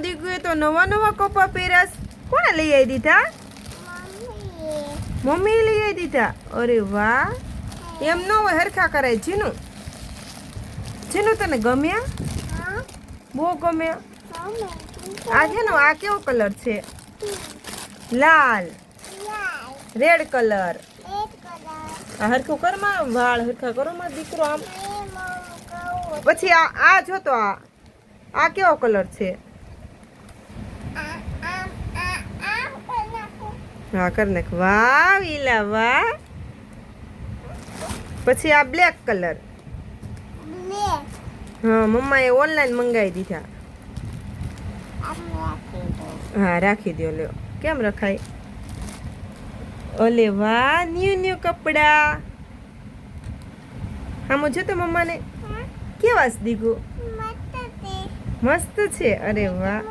દીકુએ તો નવા નવા કપડાં પહેર્યા. કોણે લઈ આવી દીધા? મમ્મી લઈ આવી દીધા. અરે વાહ, એમ ન હોય, હરખા કરાય. જીનું જીનું તને ગમ્યા? બહુ ગમ્યા. આ છે ને, આ કેવો કલર છે? લાલ, રેડ કલર. આ હરખું કરમાં, વાળ હરખા કરો માં દીકરો. આમ પછી આ જો તો, આ કેવો કલર છે? હા, કર નાખ. વાહ વીલા, વાહ. પછી આ બ્લેક કલર. હા, મમ્માએ ઓનલાઈન મંગાવી દીધા. હા, રાખી દો. લ્યો, કેમ રખાય? ઓલે વાહ, ન્યુ ન્યુ કપડા. આમ જો તો મમ્માને કેવા દીકુ મસ્ત છે. અરે વાહ.